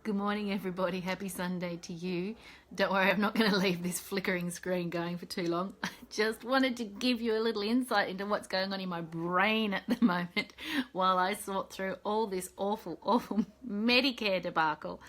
Good morning, everybody. Happy Sunday to you. Don't worry, I'm not going to leave this flickering screen going for too long. I just wanted to give you a little insight into what's going on in my brain at the moment while I sort through all this awful Medicare debacle.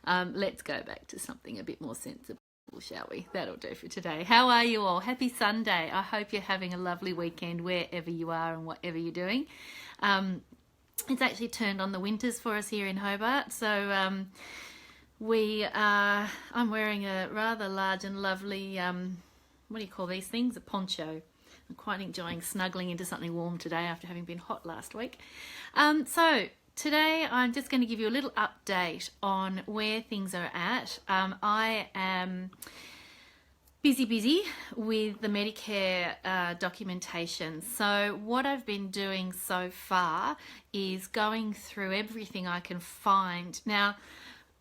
Let's go back to something a bit more sensible, shall we? That'll do for today. How are you all? Happy Sunday. I hope you're having a lovely weekend wherever you are and whatever you're doing. It's actually turned on the winters for us here in Hobart, so I'm wearing a rather large and lovely, what do you call these things? A poncho. I'm quite enjoying snuggling into something warm today after having been hot last week. So today I'm just going to give you a little update on where things are at. I am busy with the Medicare documentation. So what I've been doing so far is going through everything I can find. Now,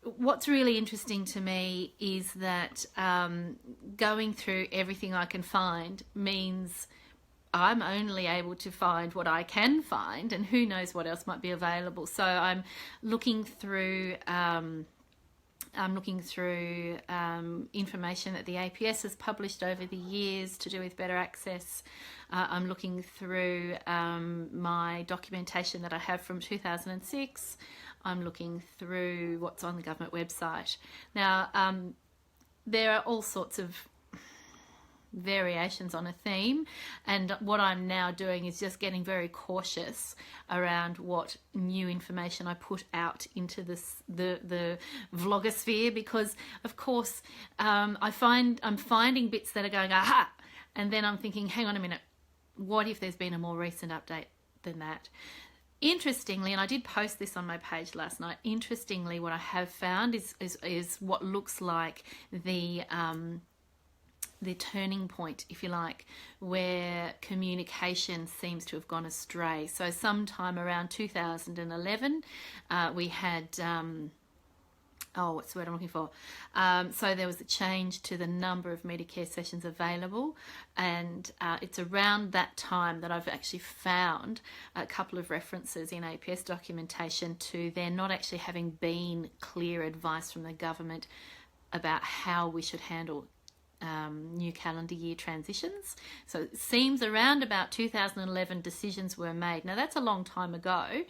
what's really interesting to me is that going through everything I can find means I'm only able to find what I can find, and who knows what else might be available. So I'm looking through information that the APS has published over the years to do with better access. I'm looking through my documentation that I have from 2006. I'm looking through what's on the government website. Now, there are all sorts of variations on a theme, and what I'm now doing is just getting very cautious around what new information I put out into the vlogosphere, because of course I'm finding bits that are going aha, and then I'm thinking, hang on a minute, what if there's been a more recent update than that? Interestingly, and I did post this on my page last night, interestingly what I have found is what looks like the turning point, if you like, where communication seems to have gone astray. So sometime around 2011, we had, what's the word I'm looking for? So there was a change to the number of Medicare sessions available, and it's around that time that I've actually found a couple of references in APS documentation to there not actually having been clear advice from the government about how we should handle new calendar year transitions. So it seems around about 2011 decisions were made. Now that's a long time ago,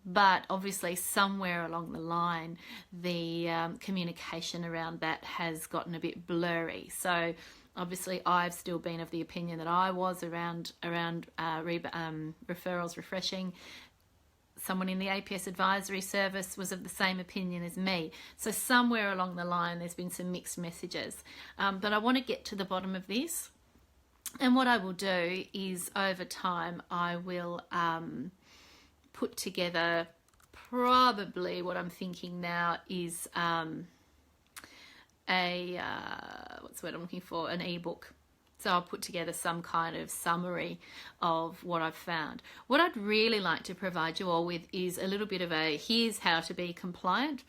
but obviously somewhere along the line the communication around that has gotten a bit blurry. So obviously I've still been of the opinion that I was around referrals refreshing. Someone in the APS advisory service was of the same opinion as me. So somewhere along the line there's been some mixed messages. But I want to get to the bottom of this. And what I will do is over time I will put together, probably what I'm thinking now is what's the word I'm looking for? An ebook. So I'll put together some kind of summary of what I've found. What I'd really like to provide you all with is a little bit of a here's how to be compliant.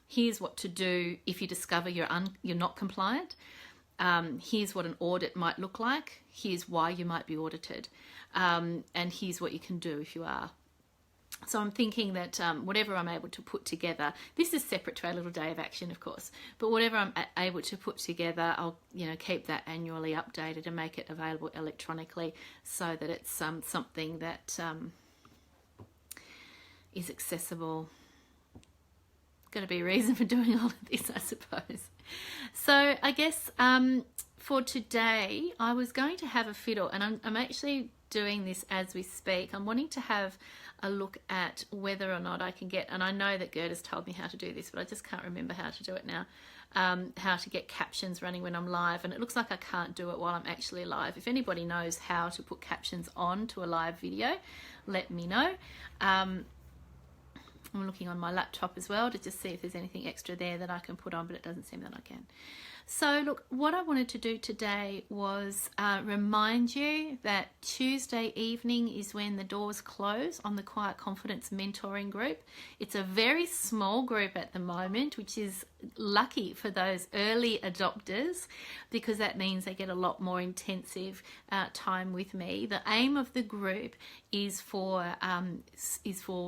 Here's what to do if you discover you're not compliant. Here's what an audit might look like. Here's why you might be audited. And here's what you can do if you are. So I'm thinking that whatever I'm able to put together, this is separate to our little day of action, of course, but whatever I'm able to put together, I'll keep that annually updated and make it available electronically so that it's something that is accessible. Got to be a reason for doing all of this, I suppose. So I guess for today, I was going to have a fiddle, and I'm actually doing this as we speak. I'm wanting to have a look at whether or not I can get, and I know that Gert has told me how to do this, but I just can't remember how to do it now, how to get captions running when I'm live, and it looks like I can't do it while I'm actually live. If anybody knows how to put captions on to a live video, let me know. I'm looking on my laptop as well to just see if there's anything extra there that I can put on, but it doesn't seem that I can. So look, what I wanted to do today was remind you that Tuesday evening is when the doors close on the Quiet Confidence Mentoring Group. It's a very small group at the moment, which is lucky for those early adopters, because that means they get a lot more intensive time with me. The aim of the group is for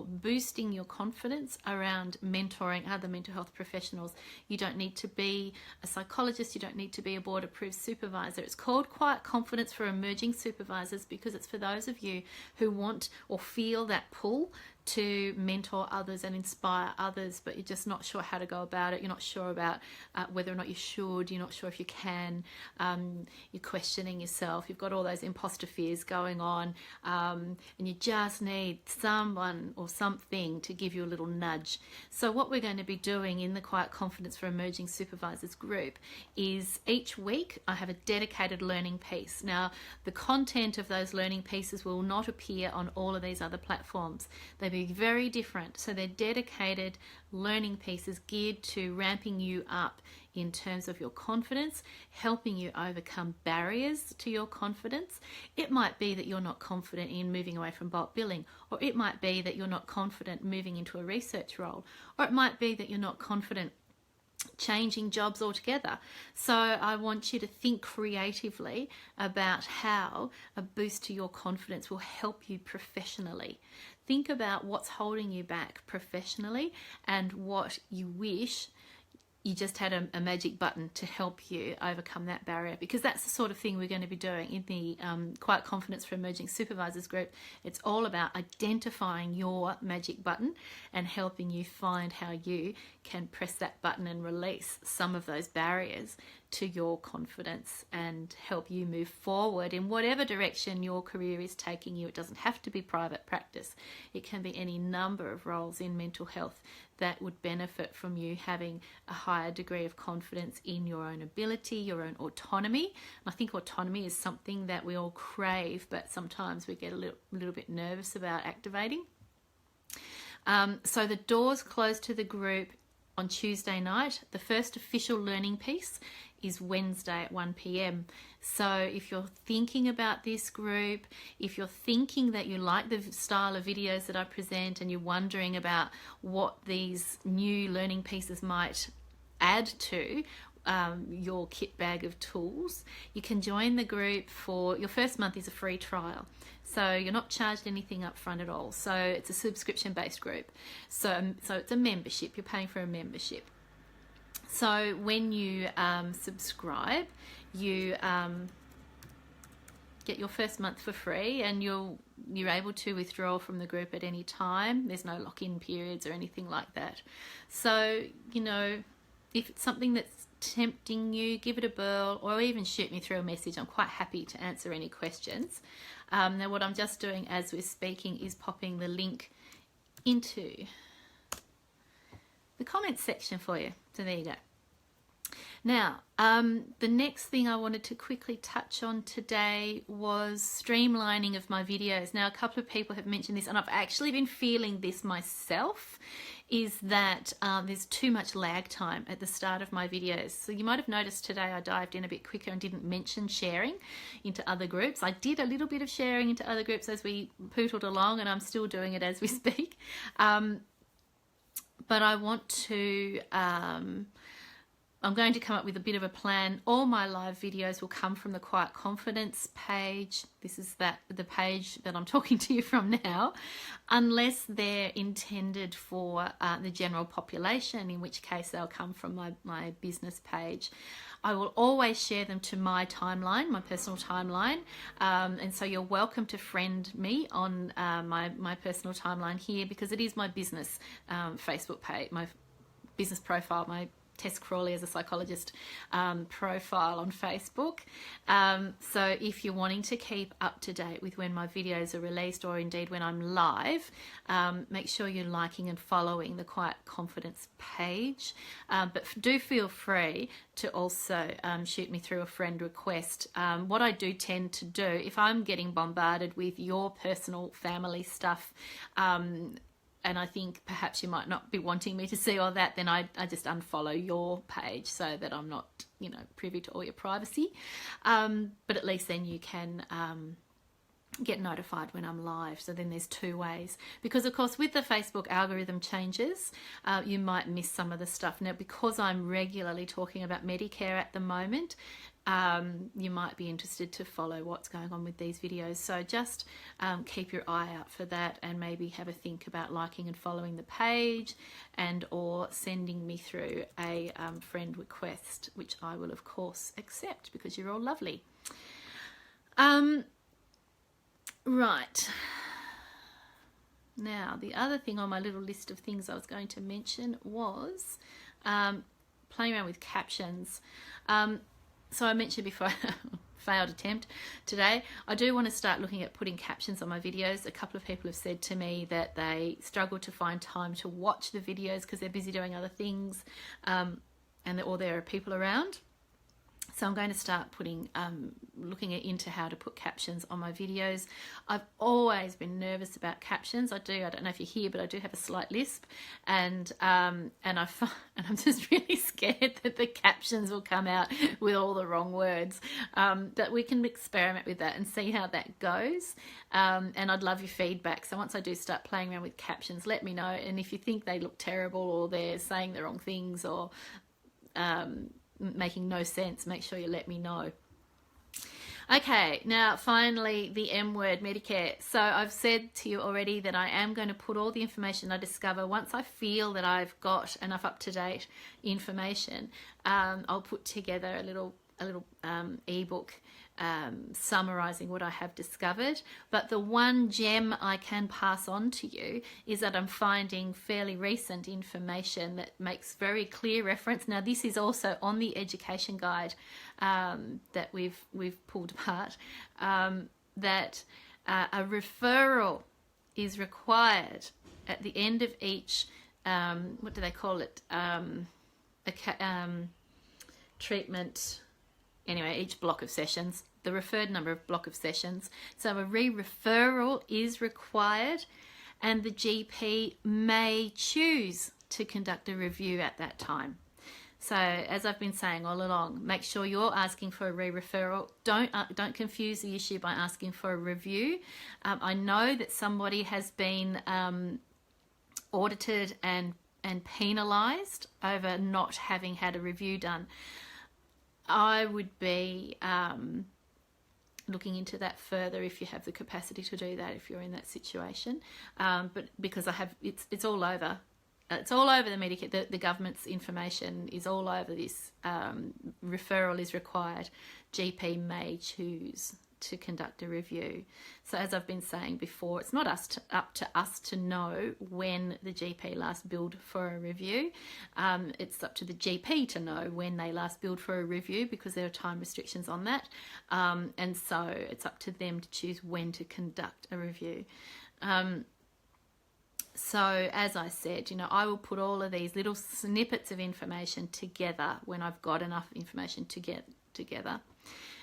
boosting your confidence confidence around mentoring other mental health professionals. You don't need to be a psychologist, you don't need to be a board approved supervisor. It's called Quiet Confidence for Emerging Supervisors because it's for those of you who want or feel that pull to mentor others and inspire others, but you're just not sure how to go about it. You're not sure about whether or not you should. You're not sure if you can. You're questioning yourself. You've got all those imposter fears going on, and you just need someone or something to give you a little nudge. So what we're going to be doing in the Quiet Confidence for Emerging Supervisors group is each week I have a dedicated learning piece. Now, the content of those learning pieces will not appear on all of these other platforms. They be very different. So they're dedicated learning pieces geared to ramping you up in terms of your confidence, helping you overcome barriers to your confidence. It might be that you're not confident in moving away from bulk billing, or it might be that you're not confident moving into a research role, or it might be that you're not confident changing jobs altogether. So I want you to think creatively about how a boost to your confidence will help you professionally. Think about what's holding you back professionally and what you wish you just had a magic button to help you overcome that barrier, because that's the sort of thing we're going to be doing in the Quiet Confidence for Emerging Supervisors group. It's all about identifying your magic button and helping you find how you can press that button and release some of those barriers to your confidence and help you move forward in whatever direction your career is taking you. It doesn't have to be private practice. It can be any number of roles in mental health that would benefit from you having a higher degree of confidence in your own ability, your own autonomy. And I think autonomy is something that we all crave, but sometimes we get a little bit nervous about activating. So the doors close to the group on Tuesday night. The first official learning piece is Wednesday at 1 p.m. So if you're thinking about this group, if you're thinking that you like the style of videos that I present and you're wondering about what these new learning pieces might add to your kit bag of tools, you can join the group. For your first month is a free trial. So you're not charged anything up front at all. So it's a subscription-based group. So it's a membership. You're paying for a membership. So when you subscribe, you get your first month for free, and you're able to withdraw from the group at any time. There's no lock-in periods or anything like that. So, you know, if it's something that's tempting you, give it a whirl, or even shoot me through a message. I'm quite happy to answer any questions. Now what I'm just doing as we're speaking is popping the link into the comments section for you. So there you go. Now, the next thing I wanted to quickly touch on today was streamlining of my videos. Now, a couple of people have mentioned this, and I've actually been feeling this myself, is that there's too much lag time at the start of my videos. So you might have noticed today I dived in a bit quicker and didn't mention sharing into other groups. I did a little bit of sharing into other groups as we pootled along, and I'm still doing it as we speak. But I want to... I'm going to come up with a bit of a plan. All my live videos will come from the Quiet Confidence page. This is the page that I'm talking to you from now, unless they're intended for the general population, in which case they'll come from my business page. I will always share them to my timeline, my personal timeline, and so you're welcome to friend me on my personal timeline here, because it is my business Facebook page, my business profile, my Tess Crawley as a psychologist profile on Facebook. So if you're wanting to keep up to date with when my videos are released, or indeed when I'm live, make sure you're liking and following the Quiet Confidence page. But do feel free to also shoot me through a friend request. What I do tend to do, if I'm getting bombarded with your personal family stuff, and I think perhaps you might not be wanting me to see all that, then I just unfollow your page so that I'm not, you know, privy to all your privacy. But at least then you can get notified when I'm live. So then there's 2 ways, because of course with the Facebook algorithm changes, you might miss some of the stuff. Now, because I'm regularly talking about Medicare at the moment, you might be interested to follow what's going on with these videos. So just keep your eye out for that, and maybe have a think about liking and following the page, and or sending me through a friend request, which I will of course accept because you're all lovely. Right, now the other thing on my little list of things I was going to mention was playing around with captions. So I mentioned before, failed attempt today, I do want to start looking at putting captions on my videos. A couple of people have said to me that they struggle to find time to watch the videos because they're busy doing other things, or there are people around. So I'm going to start putting, looking into how to put captions on my videos. I've always been nervous about captions. I don't know if you hear, but I do have a slight lisp, and I'm just really scared that the captions will come out with all the wrong words. But we can experiment with that and see how that goes. And I'd love your feedback. So once I do start playing around with captions, let me know. And if you think they look terrible, or they're saying the wrong things, or making no sense, make sure you let me know. Okay, now finally the M word, Medicare. So I've said to you already that I am going to put all the information I discover, once I feel that I've got enough up-to-date information, I'll put together a little ebook summarizing what I have discovered. But the one gem I can pass on to you is that I'm finding fairly recent information that makes very clear reference. Now, this is also on the education guide that we've pulled apart, that a referral is required at the end of each what do they call it, treatment. Anyway, each block of sessions, the referred number of block of sessions. So a re-referral is required, and the GP may choose to conduct a review at that time. So as I've been saying all along, make sure you're asking for a re-referral. Don't confuse the issue by asking for a review. I know that somebody has been audited and penalised over not having had a review done. I would be looking into that further if you have the capacity to do that, if you're in that situation. But because it's all over. It's all over the Medicare, the government's information is all over this. Referral is required. GP may choose to conduct a review. So as I've been saying before, it's not up to us to know when the GP last billed for a review. It's up to the GP to know when they last billed for a review, because there are time restrictions on that. And so it's up to them to choose when to conduct a review. So as I said, I will put all of these little snippets of information together when I've got enough information to get together.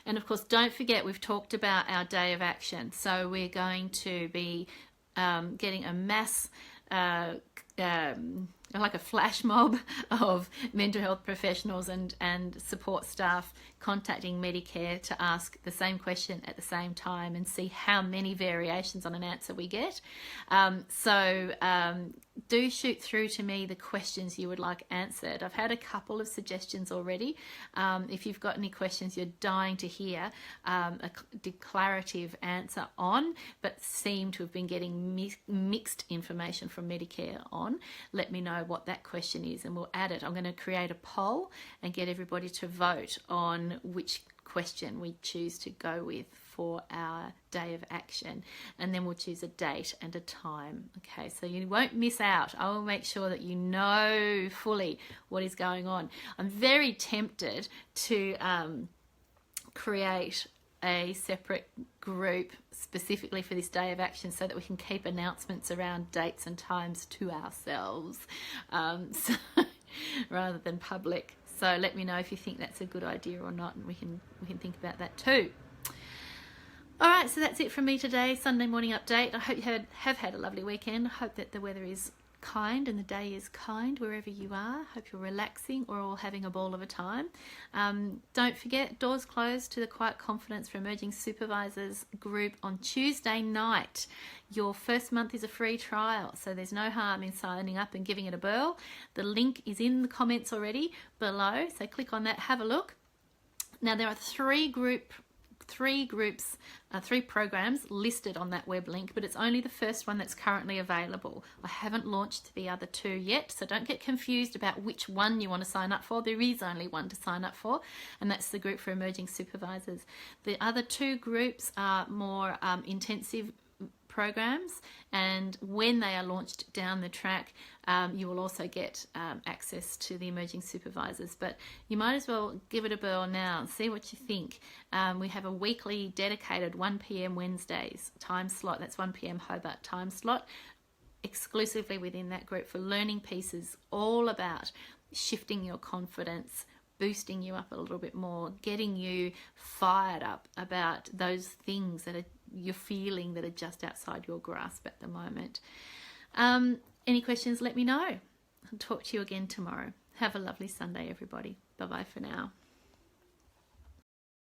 And of course, don't forget, we've talked about our day of action. So we're going to be getting a mass, like a flash mob of mental health professionals and support staff contacting Medicare to ask the same question at the same time and see how many variations on an answer we get. So do shoot through to me the questions you would like answered. I've had a couple of suggestions already. If you've got any questions you're dying to hear a declarative answer on, but seem to have been getting mixed information from Medicare on, let me know what that question is and we'll add it. I'm going to create a poll and get everybody to vote on which question we choose to go with for our day of action, and then we'll choose a date and a time. Okay, so you won't miss out. I will make sure that you know fully what is going on. I'm very tempted to create a separate group specifically for this day of action so that we can keep announcements around dates and times to ourselves, so, rather than public. So let me know if you think that's a good idea or not, and we can think about that too. All right, so that's it from me today, Sunday morning update. I hope you have had a lovely weekend. I hope that the weather is kind and the day is kind wherever you are. Hope you're relaxing or all having a ball of a time. Don't forget, doors closed to the Quiet Confidence for Emerging Supervisors group on Tuesday night. Your first month is a free trial, so there's no harm in signing up and giving it a whirl. The link is in the comments already below, so click on that, have a look. Now there are three programs listed on that web link, but it's only the first one that's currently available. I haven't launched the other two yet, so don't get confused about which one you want to sign up for. There is only one to sign up for, and that's the group for emerging supervisors. The other two groups are more intensive programs, and when they are launched down the track, you will also get access to the emerging supervisors, but you might as well give it a whirl now and see what you think. We have a weekly dedicated 1 p.m. Wednesdays time slot. That's 1 p.m. Hobart time slot, exclusively within that group for learning pieces all about shifting your confidence, boosting you up a little bit more, getting you fired up about those things that you're feeling that are just outside your grasp at the moment. Any questions, let me know. I'll talk to you again tomorrow. Have a lovely Sunday, everybody. Bye-bye for now.